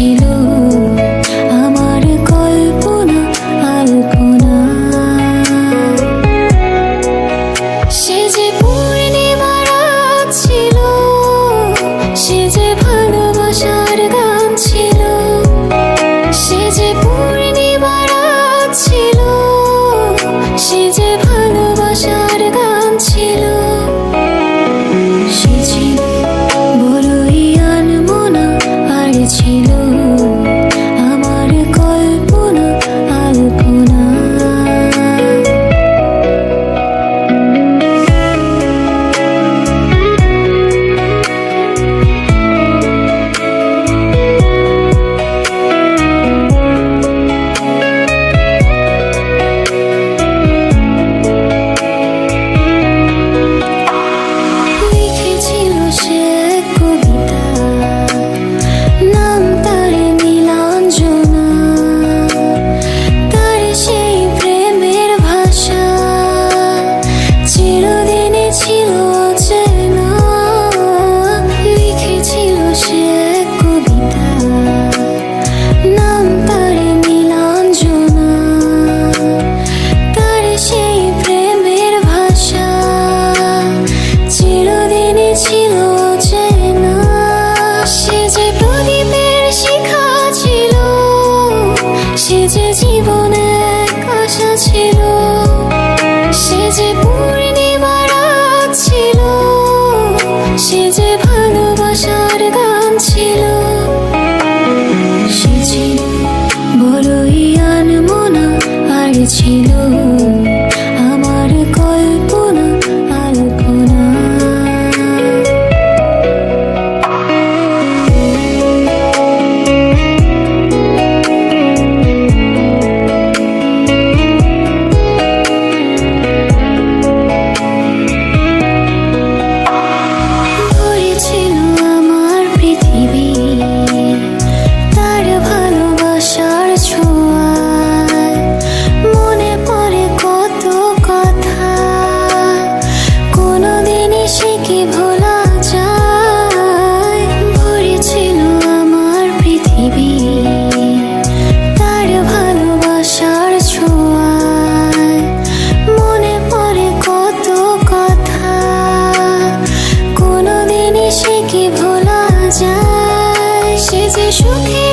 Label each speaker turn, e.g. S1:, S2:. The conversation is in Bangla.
S1: ছিল আমার কল্পনা আলপনা। সে যে পূর্ণিমা রাত ছিল, সে যে ভালোবাসার গান ছিল। সে যে পূর্ণিমা রাত ছিল, সে যে ভালোবাসার গান ছিল। সে ছিল বড়ই আনমনা, আর ছিল আমার কল্পনা আলপনা। লিখেছিল সে এক কবিতা, নাম তার নীলাঞ্জনা। তার সেই প্রেমের ভাষা চিরদিনই ছিল অচেনা। লিখেছিল সে এক কবিতা, নাম তার নীলাঞ্জনা। তার সেই প্রেমের ভাষা চিরদিনই ছিল অচেনা। সে যে প্রদীপের শিখা ছিল, সে যে জীবনে এক আশা ছিল। সে যে পূর্ণিমা রাত ছিল, সে যে ভালোবাসার গান ছিল। সে ছিল বড়ই আনমনা, আর ছিল আমার কল্পনা আলপনা। ভরেছিল আমার পৃথিবী তার ভালোবাসার ছোঁয়ায়। মনে পড়ে কত কথা, কোনোদিনই সে কি ভোলা যায়। ভরেছিল আমার পৃথিবী তার ভালোবাসার ছোঁয়ায়। মনে পড়ে কত কথা, কোনোদিনই সে কি ভোলা যায়। সে যে সুখে